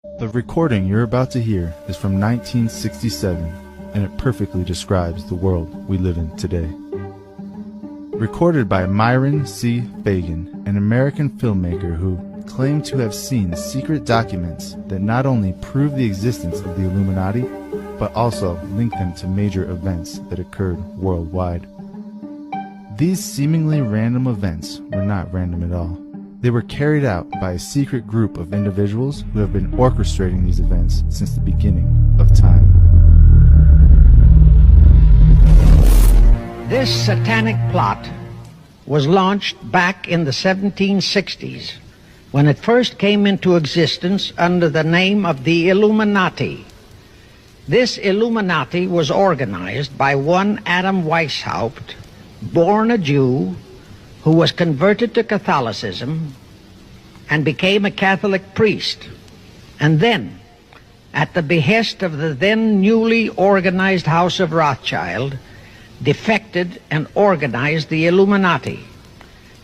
The recording you're about to hear is from 1967, and it perfectly describes the world we live in today. Recorded by Myron C Fagan, an American filmmaker who claimed to have seen secret documents that not only prove the existence of the Illuminati, but also link them to major events that occurred worldwide. These seemingly random events were not random at all. They were carried out by a secret group of individuals who have been orchestrating these events since the beginning of time. This satanic plot was launched back in the 1760s when it first came into existence under the name of the Illuminati. This Illuminati was organized by one Adam Weishaupt, born a Jew, who was converted to Catholicism and became a Catholic priest, and then, at the behest of the then newly organized House of Rothschild, defected and organized the Illuminati.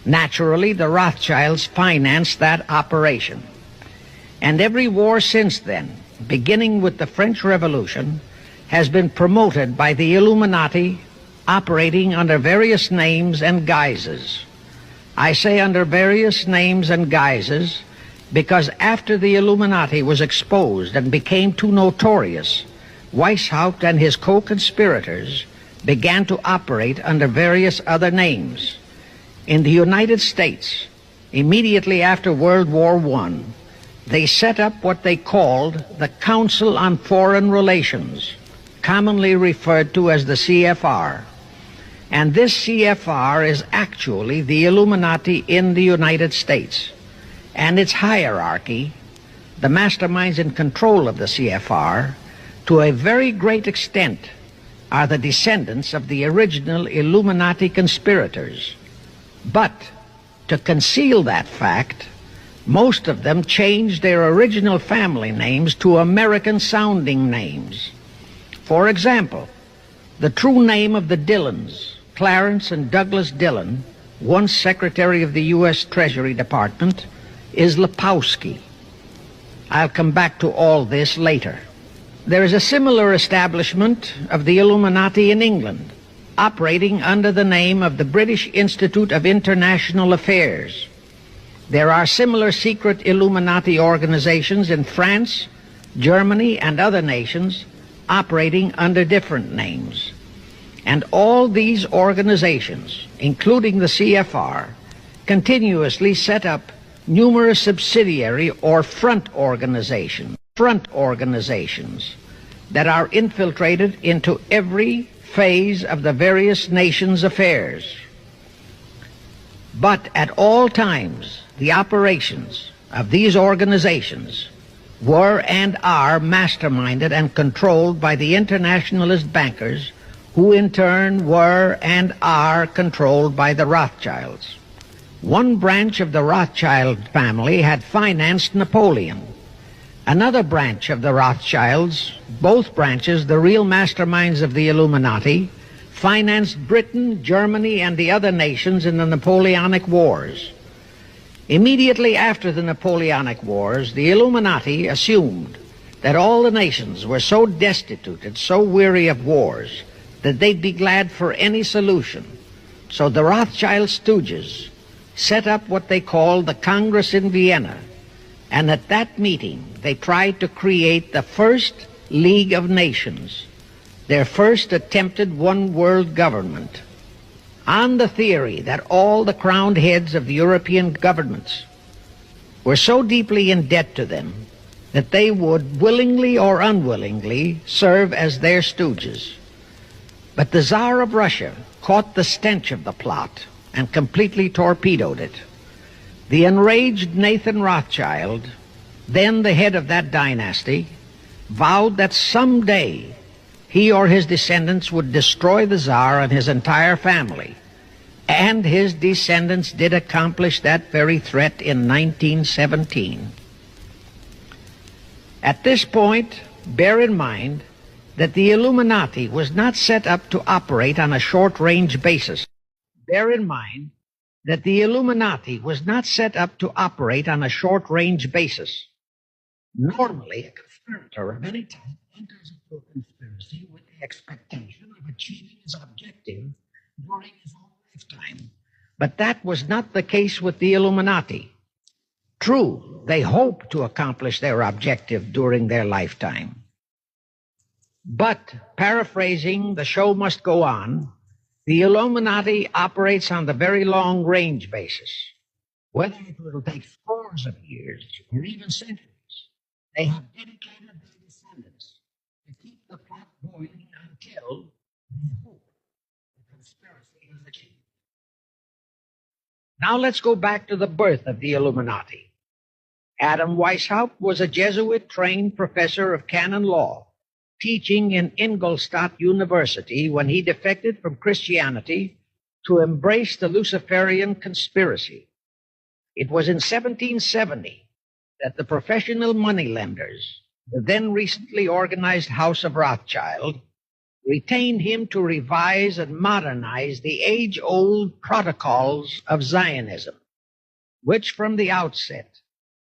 Naturally, the Rothschilds financed that operation. And every war since then, beginning with the French Revolution, has been promoted by the Illuminati, operating under various names and guises. I say under various names and guises because after the Illuminati was exposed and became too notorious, Weishaupt and his co-conspirators began to operate under various other names. In the United States, immediately after World War I, they set up what they called the Council on Foreign Relations, commonly referred to as the CFR. And this CFR is actually the Illuminati in the United States. And its hierarchy, the masterminds in control of the CFR, to a very great extent, are the descendants of the original Illuminati conspirators. But to conceal that fact, most of them changed their original family names to American-sounding names. For example, the true name of the Dillons, Clarence and Douglas Dillon, once Secretary of the U.S. Treasury Department, is Lepowski. I'll come back to all this later. There is a similar establishment of the Illuminati in England, operating under the name of the British Institute of International Affairs. There are similar secret Illuminati organizations in France, Germany, and other nations operating under different names. And all these organizations, including the CFR, continuously set up numerous subsidiary or front organizations that are infiltrated into every phase of the various nations' affairs. But at all times, the operations of these organizations were and are masterminded and controlled by the internationalist bankers, who in turn were and are controlled by the Rothschilds. One branch of the Rothschild family had financed Napoleon. Another branch of the Rothschilds, both branches the real masterminds of the Illuminati, financed Britain, Germany, and the other nations in the Napoleonic Wars. Immediately after the Napoleonic Wars, the Illuminati assumed that all the nations were so destitute and so weary of wars that they'd be glad for any solution. So the Rothschild stooges set up what they called the Congress in Vienna, and at that meeting they tried to create the first League of Nations, their first attempted one world government, on the theory that all the crowned heads of the European governments were so deeply in debt to them that they would willingly or unwillingly serve as their stooges. But the Tsar of Russia caught the stench of the plot and completely torpedoed it. The enraged Nathan Rothschild, then the head of that dynasty, vowed that someday he or his descendants would destroy the Tsar and his entire family. And his descendants did accomplish that very threat in 1917. At this point, bear in mind that the Illuminati was not set up to operate on a short-range basis. Bear in mind that the Illuminati was not set up to operate on a short-range basis. Normally, a conspirator of any type enters into a conspiracy with the expectation of achieving his objective during his own lifetime. But that was not the case with the Illuminati. True, they hoped to accomplish their objective during their lifetime. But, paraphrasing The Show Must Go On, the Illuminati operates on the very long-range basis. Whether it will take scores of years or even centuries, they have dedicated their descendants to keep the plot boiling until they hope the conspiracy is achieved. Now let's go back to the birth of the Illuminati. Adam Weishaupt was a Jesuit-trained professor of canon law, teaching in Ingolstadt University when he defected from Christianity to embrace the Luciferian conspiracy. It was in 1770 that the professional moneylenders, the then recently organized House of Rothschild, retained him to revise and modernize the age-old protocols of Zionism, which from the outset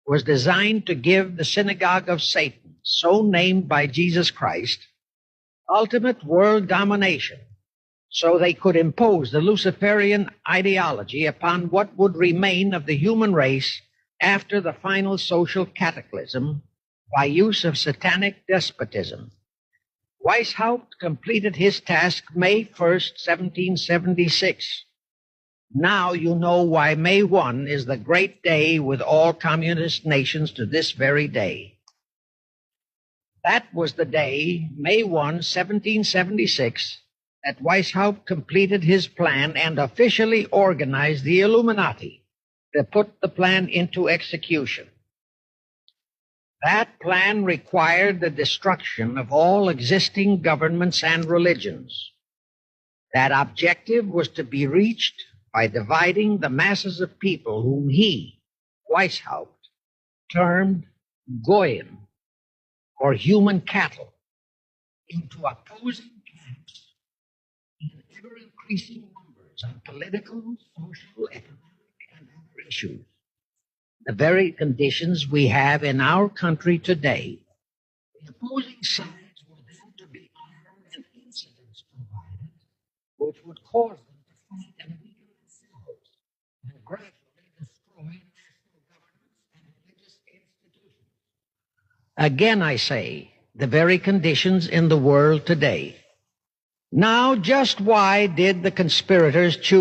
was designed to give the synagogue of Satan, so named by Jesus Christ, ultimate world domination, so they could impose the Luciferian ideology upon what would remain of the human race after the final social cataclysm by use of satanic despotism. Weishaupt completed his task May 1st, 1776. Now you know why May 1 is the great day with all communist nations to this very day. That was the day, May 1, 1776, that Weishaupt completed his plan and officially organized the Illuminati to put the plan into execution. That plan required the destruction of all existing governments and religions. That objective was to be reached by dividing the masses of people whom he, Weishaupt, termed Goyim, or human cattle, into opposing camps in ever-increasing numbers on political, social, economic, and other issues. The very conditions we have in our country today. The opposing sides were then to be armed and incidents provided, which would cause them to fight and weaken themselves and gradually destroy national governments and religious institutions. Again, I say, the very conditions in the world today. Now, just why did the conspirators choose